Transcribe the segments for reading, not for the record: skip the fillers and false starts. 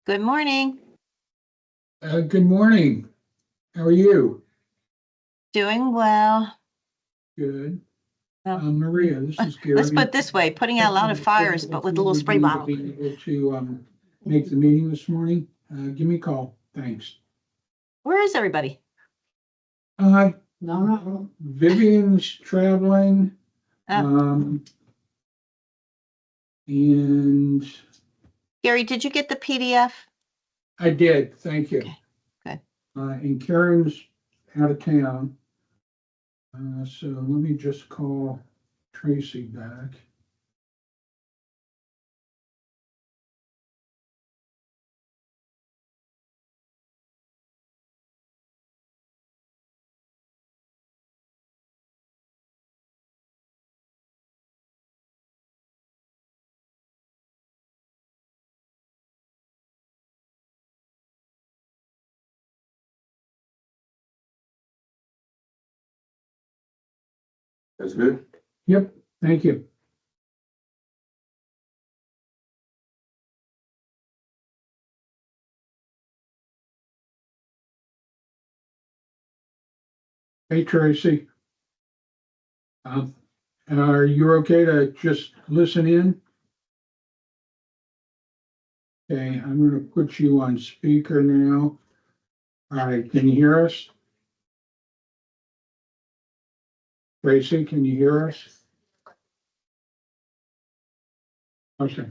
Good morning. Good morning. How are you? Doing well. Good. Well, Maria, this is Gary. Let's put it this way, putting out a lot of fires, but with a little spray bottle. Be able to make the meeting this morning. Give me a call. Thanks. Where is everybody? No. Vivian's traveling. And Gary, did you get the PDF? I did. Thank you. Okay, good. And Karen's out of town. So let me just call Tracy back. That's good. Yep. Thank you. Hey, Tracy. Are you okay to just listen in? Okay, I'm going to put you on speaker now. All right, can you hear us? Tracy, can you hear us? Okay.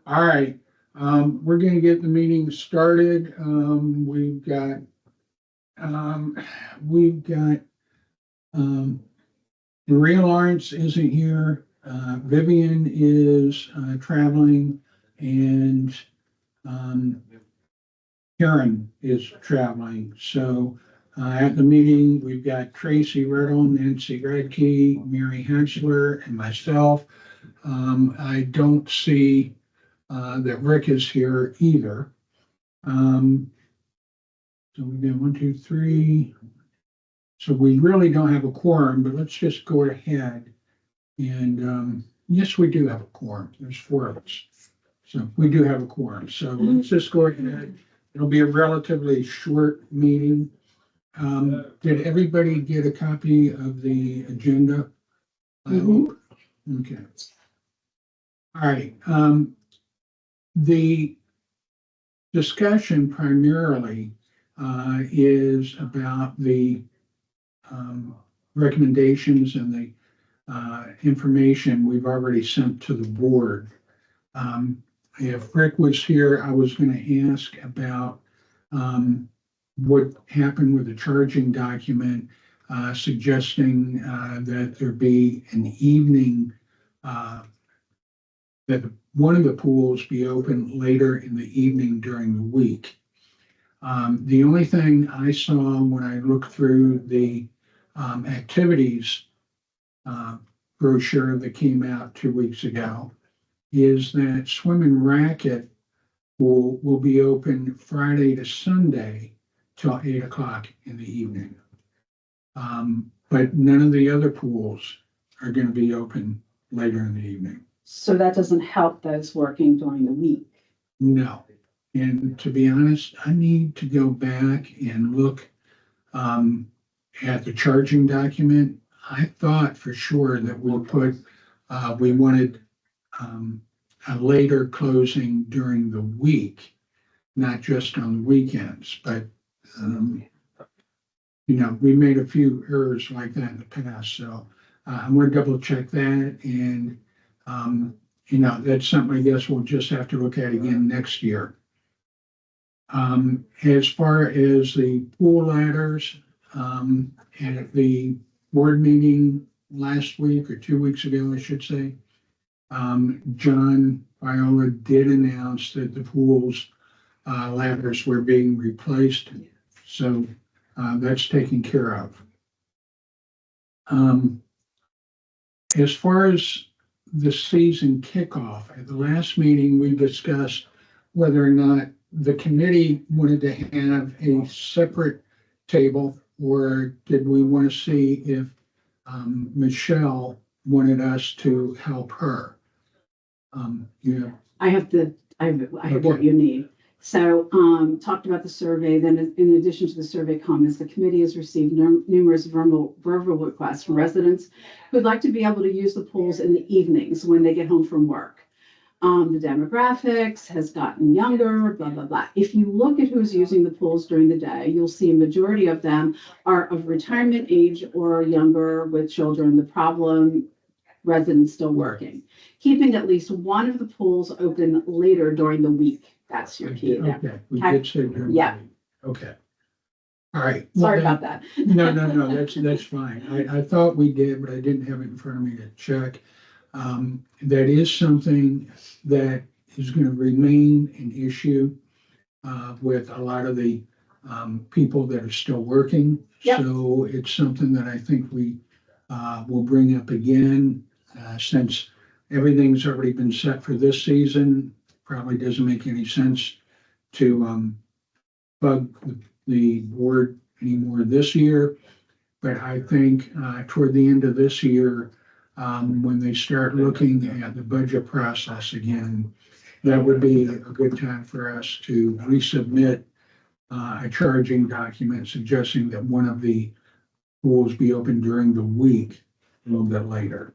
All right, we're going to get the meeting started. Maria Lawrence isn't here. Vivian is traveling, and Karen is traveling. So at the meeting, we've got Tracy Riddle, Nancy Redkey, Mary Henschler, and myself. I don't see that Rick is here either. So we've got 1, 2, 3. So we really don't have a quorum, but let's just go ahead. And yes, we do have a quorum. There's 4 of us. So we do have a quorum. So let's just go ahead. It'll be a relatively short meeting. Did everybody get a copy of the agenda? I hope. Okay. All right. The discussion primarily is about the recommendations and the information we've already sent to the board. If Rick was here, I was going to ask about what happened with the charging document, suggesting that there be an evening, that one of the pools be open later in the evening during the week. The only thing I saw when I looked through the activities brochure that came out 2 weeks ago is that swim and racket will be open Friday to Sunday till 8 o'clock in the evening. But none of the other pools are going to be open later in the evening. So that doesn't help those working during the week. No. And to be honest, I need to go back and look at the charging document. I thought for sure that we wanted a later closing during the week, not just on the weekends. But we made a few errors like that in the past. So I'm going to double check that, and that's something I guess we'll just have to look at again next year. As far as the pool ladders, at the board meeting last week or 2 weeks ago, I should say, John Viola did announce that the pool's ladders were being replaced. So that's taken care of. As far as the season kickoff, at the last meeting, we discussed whether or not the committee wanted to have a separate table, or did we want to see if Michelle wanted us to help her. Yeah, I have what Okay. you need. So, talked about the survey, then in addition to the survey comments, the committee has received numerous verbal requests from residents who'd like to be able to use the pools in the evenings when they get home from work. The demographics has gotten younger, blah, blah, blah. If you look at who's using the pools during the day, you'll see a majority of them are of retirement age or younger with children. The problem, residents still working. Keeping at least one of the pools open later during the week. That's your key there. okay, we did say. during the Yeah. week. Okay. All right. well, Sorry then- about that. No, that's fine. I thought we did, but I didn't have it in front of me to check. That is something that is going to remain an issue with a lot of the people that are still working. Yep. So it's something that I think we will bring up again, since everything's already been set for this season. Probably doesn't make any sense to bug the board anymore this year. But I think toward the end of this year, when they start looking at the budget process again, that would be a good time for us to resubmit a charging document suggesting that one of the pools be open during the week a little bit later.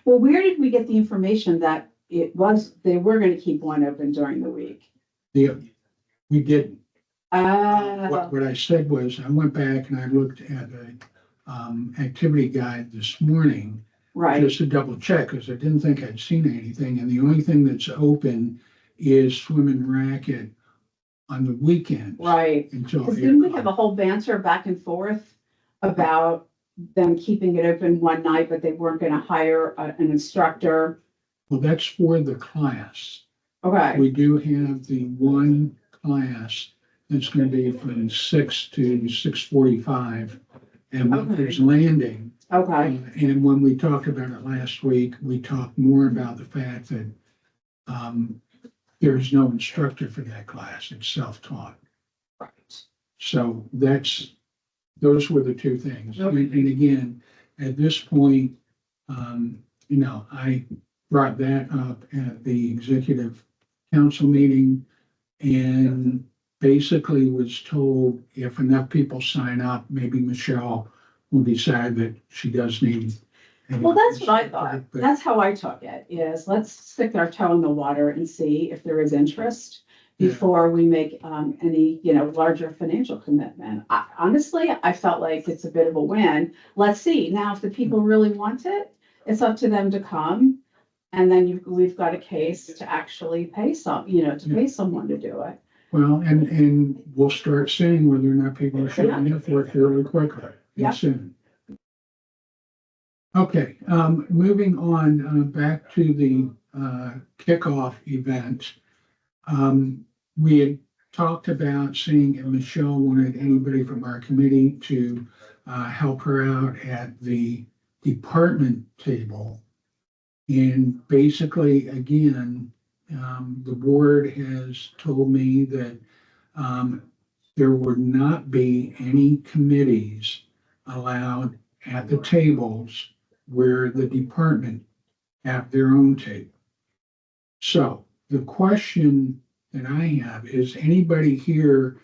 Well, where did we get the information that they were going to keep one open during the week? We didn't. Uh, What I said was, I went back and I looked at the activity guide this morning, right, just to double check, because I didn't think I'd seen anything, and the only thing that's open is swim and racket on the weekends. right. Until Because 8 didn't we o'clock. have a whole banter back and forth about them keeping it open one night, but they weren't going to hire an instructor? Well, that's for the class. Okay, We do have the one class that's gonna be from 6 to 6:45. And Okay. there's landing. okay, And when we talked about it last week, we talked more about the fact that there's no instructor for that class. It's self-taught. right. So those were the two things. Okay. And again, at this point, I brought that up at the executive council meeting and basically was told if enough people sign up, maybe Michelle will decide that she does need. Well, that's what I thought. But- That's how I took it, is let's stick our toe in the water and see if there is interest Yeah. before we make any, larger financial commitment. Honestly, I felt like it's a bit of a win. Let's see. Now, if the people really want it, it's up to them to come. And then we've got a case to actually pay pay someone to do it. Well, and we'll start seeing whether or not people are showing up for it fairly quickly Yeah. and soon. Okay, moving on, back to the kickoff event. We had talked about seeing if Michelle wanted anybody from our committee to help her out at the department table. And basically, again, the board has told me that there would not be any committees allowed at the tables where the department have their own table. So the question that I have is, anybody here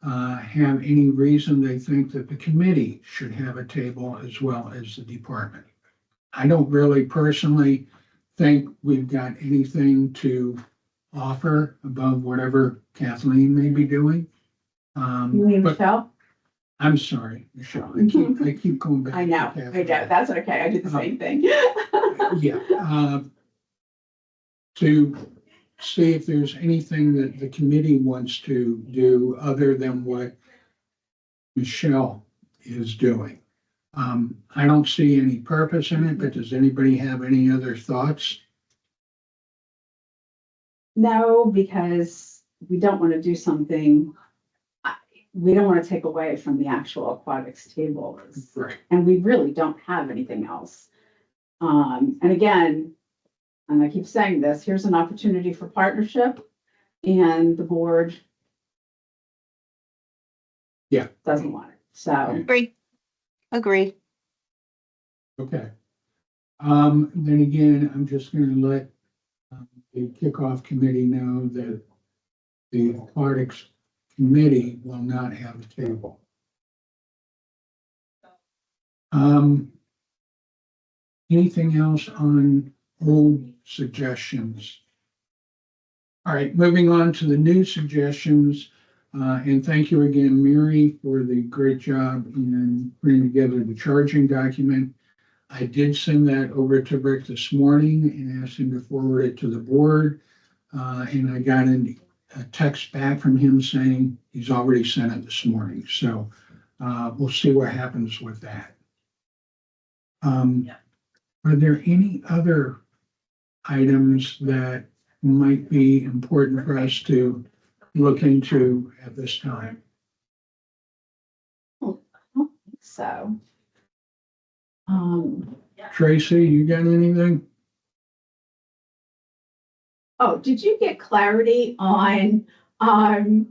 have any reason they think that the committee should have a table as well as the department? I don't really personally think we've got anything to offer above whatever Kathleen may be doing. You mean But Michelle? I'm sorry, Michelle, I keep going back. I to know, Kathleen. that's okay. I did the same thing. Yeah, to see if there's anything that the committee wants to do other than what Michelle is doing. I don't see any purpose in it, but does anybody have any other thoughts? No, because we don't want to do something, we don't want to take away from the actual aquatics tables. Right. And we really don't have anything else. And again, and I keep saying this, here's an opportunity for partnership, and the board Yeah. doesn't want it. So, Agree. Okay. Then again, I'm just gonna let the kickoff committee know that the Aquatics Committee will not have a table. Anything else on old suggestions? All right, moving on to the new suggestions. And thank you again, Mary, for the great job in putting together the charging document. I did send that over to Rick this morning and asked him to forward it to the board. And I got a text back from him saying he's already sent it this morning. So we'll see what happens with that. Are there any other items that might be important for us to look into at this time? I don't think so. Tracy, you got anything? Oh, did you get clarity on, do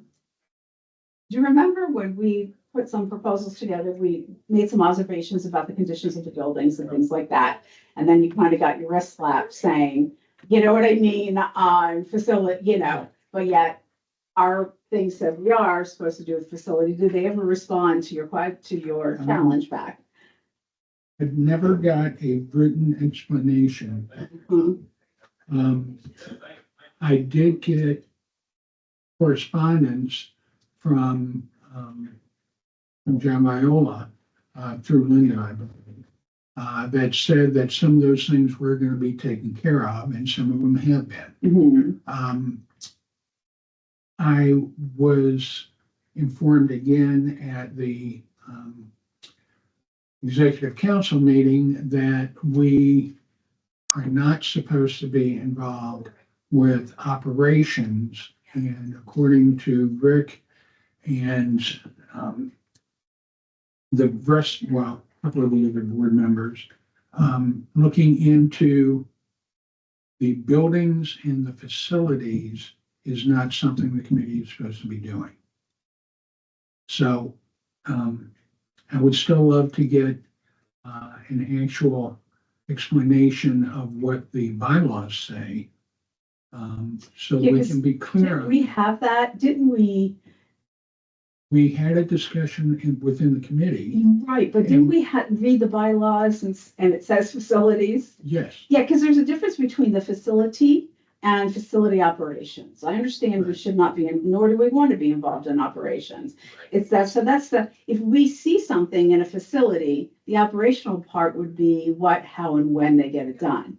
you remember when we put some proposals together, we made some observations about the conditions of the buildings and things like that? And then you kind of got your wrist slapped saying, you know what I mean, on facility, you know, but yet our thing said we are supposed to do with facility. Did they ever respond to your challenge back? I never got a written explanation. Mhm. I did get correspondence from John Viola through Linda, I believe, that said that some of those things were going to be taken care of, and some of them have been. Mhm. I was informed again at the executive council meeting that we are not supposed to be involved with operations. And according to Rick and the rest, well, a couple of the other board members, looking into the buildings and the facilities is not something the committee is supposed to be doing. So I would still love to get an actual explanation of what the bylaws say, so Yeah, we 'cause can be clear. Didn't we have that? Didn't we? We had a discussion within the committee. Right, but didn't we read the bylaws and it says facilities? Yes, Yeah, because there's a difference between the facility and facility operations. I understand we Right. should not be, nor do we want to be involved in operations. It's that, so that's if we see something in a facility, the operational part would be what, how, and when they get it done.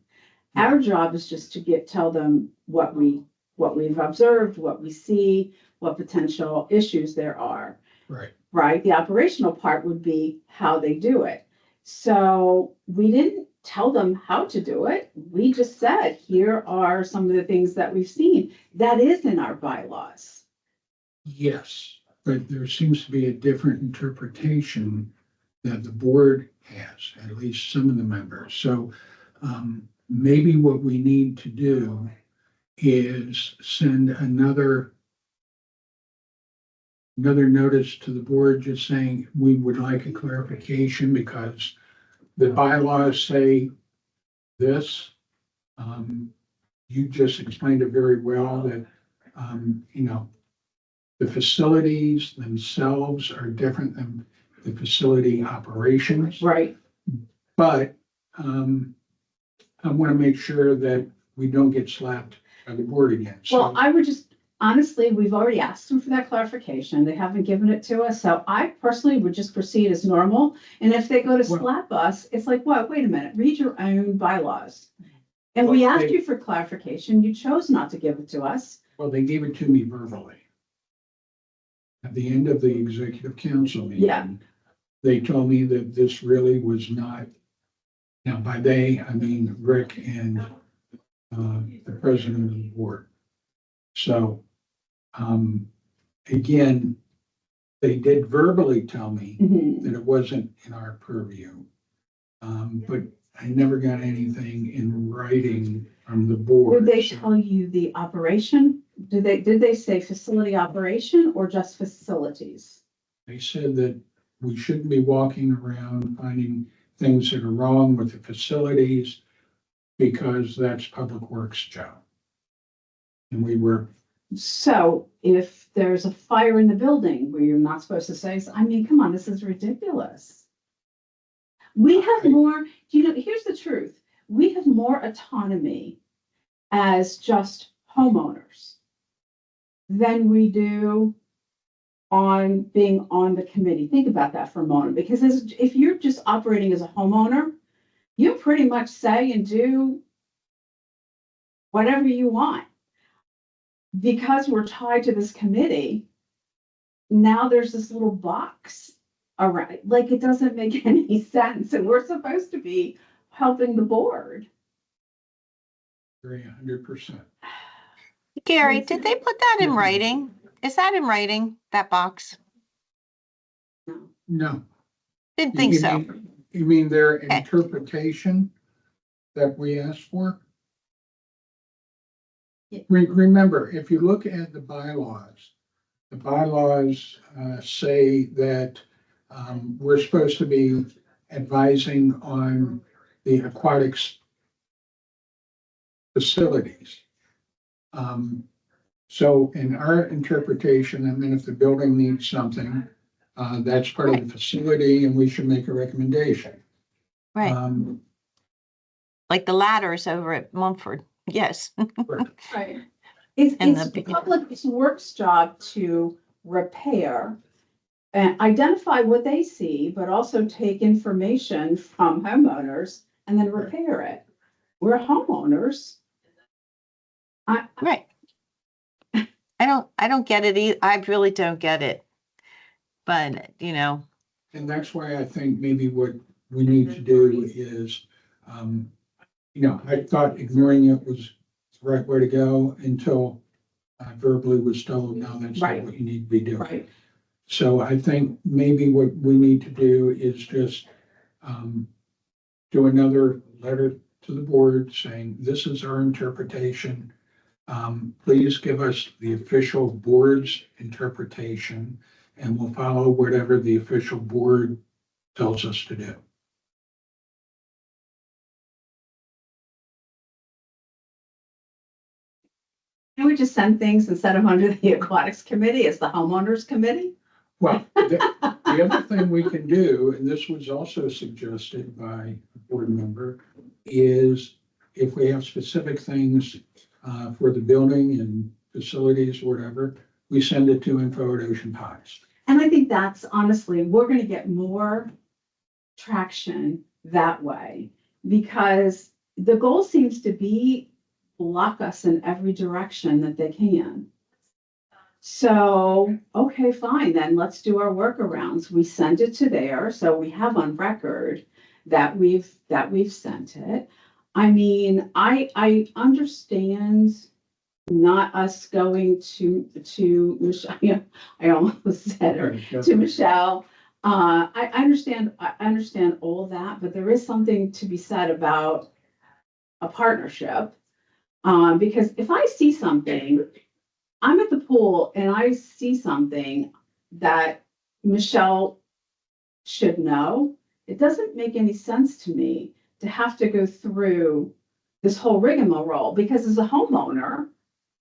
Our job is just to tell them what we've observed, what we see, what potential issues there are. right. Right? The operational part would be how they do it. So we didn't tell them how to do it. We just said, here are some of the things that we've seen. That is in our bylaws. Yes, but there seems to be a different interpretation that the board has, at least some of the members. So maybe what we need to do is send another notice to the board just saying we would like a clarification because the bylaws say this. You just explained it very well that, the facilities themselves are different than the facility operations. Right. But I want to make sure that we don't get slapped by the board again. Well, So I would just, honestly, we've already asked them for that clarification. They haven't given it to us. So I personally would just proceed as normal. And if they go to Well- slap us, it's like, what? Wait a minute, read your own bylaws. And we Well, asked they- you for clarification. You chose not to give it to us. well, they gave it to me verbally. At the end of the executive council meeting. Yeah. They told me that this really was not, now by they, I mean Rick and the president of the board. So, again, they did verbally tell me Mhm. that it wasn't in our purview. But I never got anything in writing from the board. Did they tell you the operation? Did they say facility operation or just facilities? They said that we shouldn't be walking around finding things that are wrong with the facilities because that's Public Works' job. And we were, So if there's a fire in the building where you're not supposed to say, I mean, come on, this is ridiculous. We have more, here's the truth. We have more autonomy as just homeowners than we do on being on the committee. Think about that for a moment, because if you're just operating as a homeowner, you pretty much say and do whatever you want. Because we're tied to this committee, now there's this little box around, like it doesn't make any sense. And we're supposed to be helping the board. very 100%. Gary, did they put that in writing? Is that in writing, that box? No. Didn't think so. You mean their Okay. interpretation that we asked for? Yeah. Remember, if you look at the bylaws say that we're supposed to be advising on the aquatics facilities. So in our interpretation, I mean, if the building needs something, that's part of the facility and we should make a recommendation. Right, like the ladders over at Mumford. Yes. Right. It's And the the- public works job to repair and identify what they see, but also take information from homeowners and then repair it. We're homeowners. Right. I don't get it either. I really don't get it. But, And that's why I think maybe what we need to do is, I thought ignoring it was the right way to go until I verbally was told, no, that's not Right. what you need to be doing. Right. So I think maybe what we need to do is just do another letter to the board saying, this is our interpretation. Please give us the official board's interpretation and we'll follow whatever the official board tells us to do. Can we just send things instead of under the Aquatics Committee as the Homeowners Committee? Well, the other thing we can do, and this was also suggested by a board member, is if we have specific things for the building and facilities or whatever, we send it to info at Ocean Pies. And I think that's honestly, we're going to get more traction that way because the goal seems to be block us in every direction that they can. So, okay, fine, then let's do our workarounds. We send it to there, so we have on record that we've sent it. I mean, I understand not us going to Michelle. I almost said her to Michelle. I understand all of that, but there is something to be said about a partnership. Because if I see something, I'm at the pool and I see something that Michelle should know, it doesn't make any sense to me to have to go through this whole rigmarole, because as a homeowner,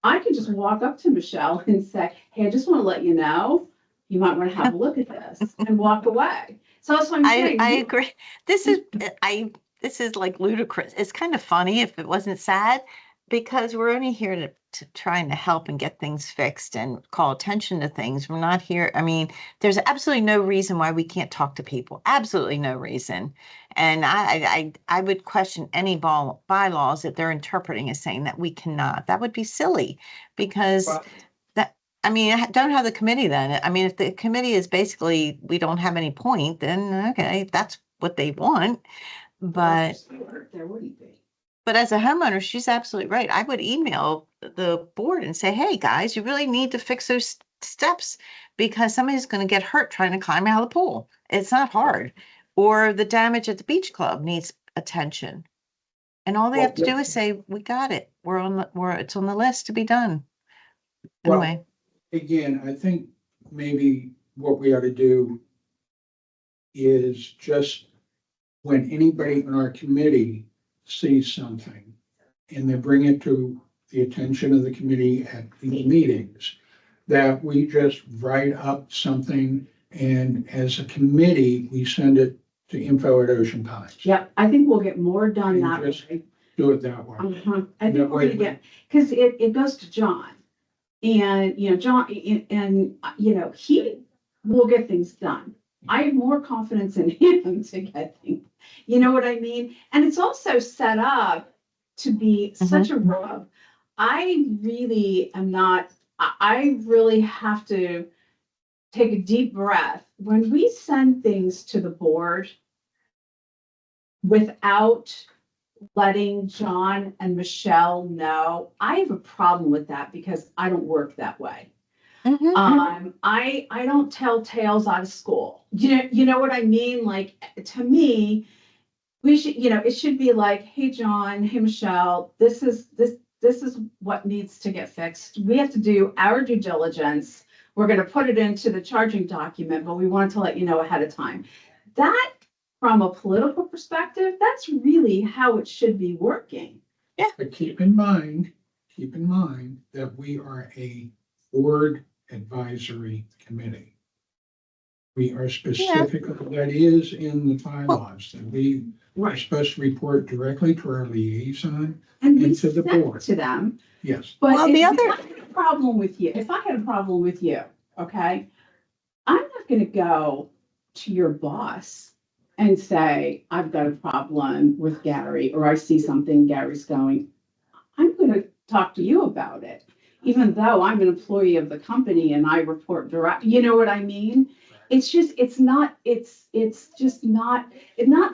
I can just walk up to Michelle and say, hey, I just want to let you know, you might want to have a look at this and walk away. So that's what I'm saying. I agree. This is like ludicrous. It's kind of funny if it wasn't sad, because we're only here to trying to help and get things fixed and call attention to things. We're not here. I mean, there's absolutely no reason why we can't talk to people. Absolutely no reason. And I would question any bylaws that they're interpreting as saying that we cannot. That would be silly, because I mean, I don't have the committee then. I mean, if the committee is basically, we don't have any point, then okay, that's what they want. But there wouldn't be. But as a homeowner, she's absolutely right. I would email the board and say, hey, guys, you really need to fix those steps, because somebody's going to get hurt trying to climb out of the pool. It's not hard. Or the damage at the beach club needs attention. And all they have to do is say, we got it. It's on the list to be done. Anyway. Again, I think maybe what we ought to do is just when anybody on our committee sees something and they bring it to the attention of the committee at the meetings, that we just write up something and as a committee, we send it to info@Ocean Pines. Yep, I think we'll get more done And that just way. Do it that way. I think That we're way gonna get, because it goes to John. And, John, and, he will get things done. I have more confidence in him to get things, you know what I mean? And it's also set up to be such a rub. I really am not, I really have to take a deep breath. When we send things to the board without letting John and Michelle know, I have a problem with that because I don't work that way. I don't tell tales out of school. You know what I mean? Like, to me, we should, it should be like, hey, John, hey, Michelle, this is what needs to get fixed. We have to do our due diligence. We're going to put it into the charging document, but we wanted to let you know ahead of time. That, from a political perspective, that's really how it should be working. Yeah. But keep in mind that we are a board advisory committee. We are specifically, that is in the bylaws, that we are supposed to report directly to our liaison And we and to the sent board. to them. Yes. But Well, if the I other- had a problem with you, okay, I'm not gonna go to your boss and say, I've got a problem with Gary, or I see something Gary's going. I'm gonna talk to you about it, even though I'm an employee of the company and I report direct, you know what I mean? It's just, it's not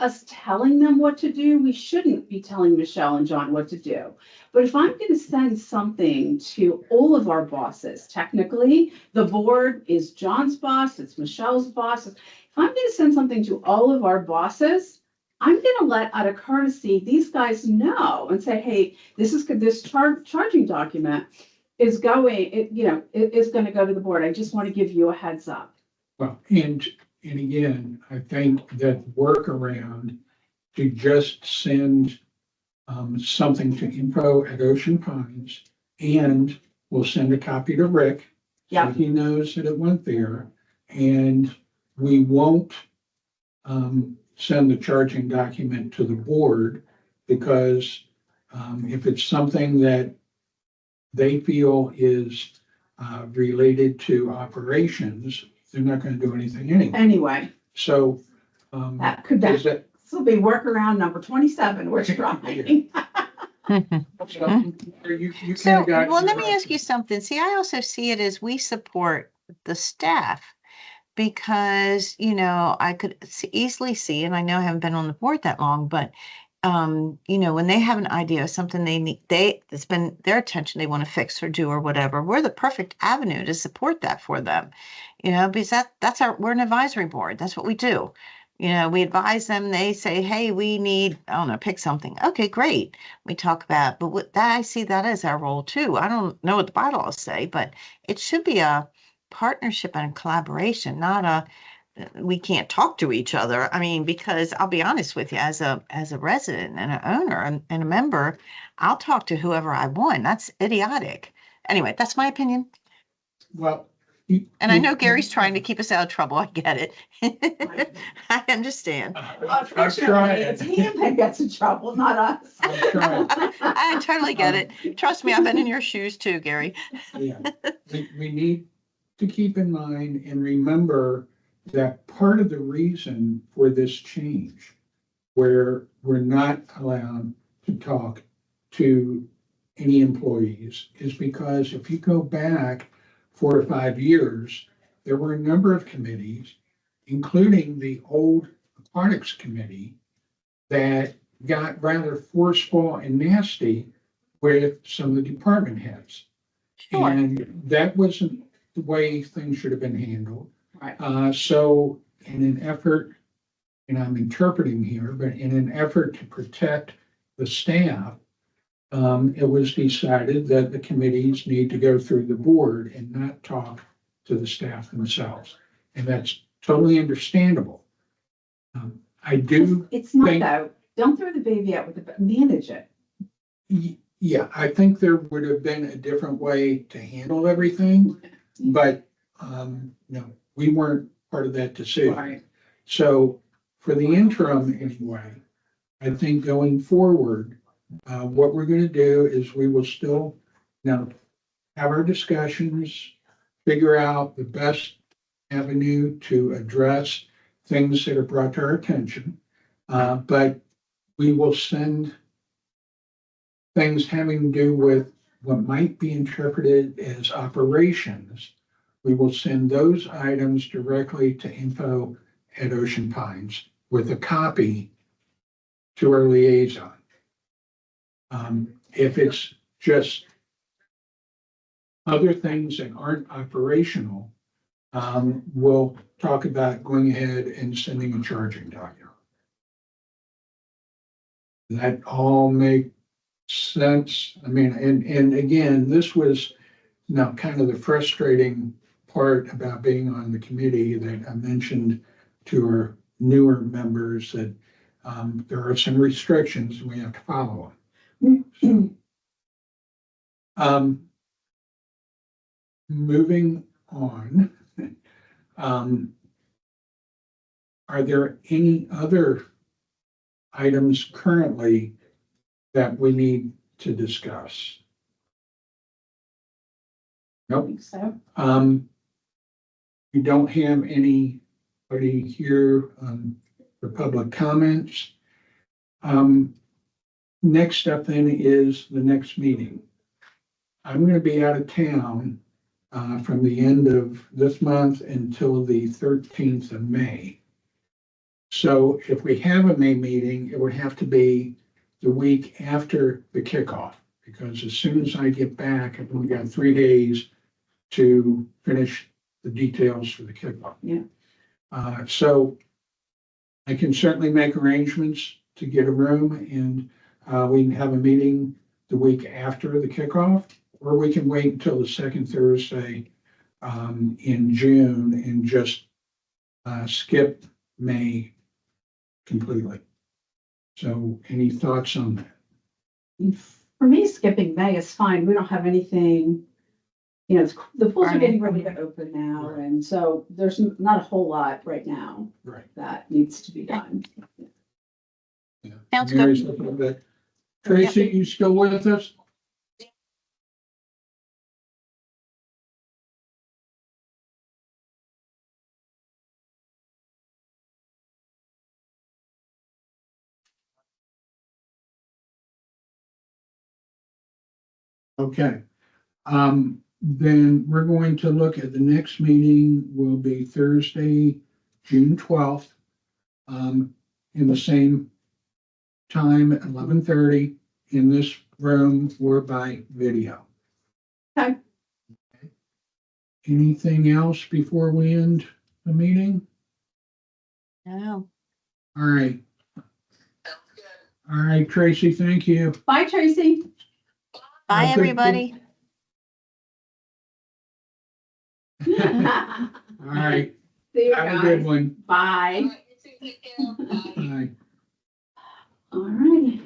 us telling them what to do. We shouldn't be telling Michelle and John what to do. But if I'm gonna send something to all of our bosses, technically, the board is John's boss, it's Michelle's boss. If I'm gonna send something to all of our bosses, I'm gonna let, out of courtesy, these guys know and say, hey, this charging document is going, it is gonna go to the board. I just want to give you a heads up. Well, and again, I think that workaround to just send something to info@Ocean Pines, and we'll send a copy to Rick. Yeah. So he knows that it went there, and we won't send the charging document to the board, because if it's something that they feel is related to operations, they're not going to do anything anyway. Anyway, So that could is it? this will be workaround number 27 we're trying. You So, kind of got. well, let me ask you something. See, I also see it as we support the staff because, I could easily see, and I know I haven't been on the board that long, but, when they have an idea of something they need, it's been their attention, they want to fix or do or whatever, we're the perfect avenue to support that for them, because we're an advisory board. That's what we do. We advise them, they say, hey, we need, I don't know, pick something. Okay, great. We talk about, but I see that as our role too. I don't know what the bylaws say, but it should be a partnership and a collaboration, not we can't talk to each other. I mean, because I'll be honest with you, as a resident and an owner and a member, I'll talk to whoever I want. That's idiotic. Anyway, that's my opinion. Well. And I know Gary's trying to keep us out of trouble. I get it. I understand. Unfortunately, it's him that gets in trouble, not us. I'm trying. I totally get it. Trust me, I've been in your shoes too, Gary. Yeah, we need to keep in mind and remember that part of the reason for this change, where we're not allowed to talk to any employees, is because if you go back 4 or 5 years, there were a number of committees, including the old Aquatics Committee, that got rather forceful and nasty with some of the department heads. Sure. And that wasn't the way things should have been handled. Right. So in an effort, and I'm interpreting here, but in an effort to protect the staff, it was decided that the committees need to go through the board and not talk to the staff themselves. And that's totally understandable. I do. It's not think- though. Don't throw the baby out with the, manage it. Yeah, I think there would have been a different way to handle everything, but, no, we weren't part of that decision. Right. So for the interim anyway, I think going forward, what we're gonna do is we will still, have our discussions, figure out the best avenue to address things that are brought to our attention. But we will send things having to do with what might be interpreted as operations. We will send those items directly to info at Ocean Pines with a copy to our liaison. If it's just other things that aren't operational, we'll talk about going ahead and sending a charging document. That all make sense? I mean, and again, this was now kind of the frustrating part about being on the committee that I mentioned to our newer members that there are some restrictions and we have to follow them. Moving on, are there any other items currently that we need to discuss? I Nope. think so. We don't have anybody here for public comments. Next up then is the next meeting. I'm going to be out of town from the end of this month until the 13th of May. So if we have a May meeting, it would have to be the week after the kickoff, because as soon as I get back, I've only got 3 days to finish the details for the kickoff. Yeah. So I can certainly make arrangements to get a room and we can have a meeting the week after the kickoff, or we can wait until the second Thursday in June and just skip May completely. So any thoughts on that? For me, skipping May is fine. We don't have anything, the pools are getting ready to open now. Right. And so there's not a whole lot right now Right. that needs to be done. Yeah. Sounds Mary's good. looking at that. Tracy, you still with us? Okay. Then we're going to look at the next meeting will be Thursday, June 12th, in the same time at 11:30 in this room or by video. Okay. Anything else before we end the meeting? No. All right. All right, Tracy, thank you. Bye, Tracy. Bye, Have a good- everybody. All right, See you have a good guys. one. Bye. Bye. All righty.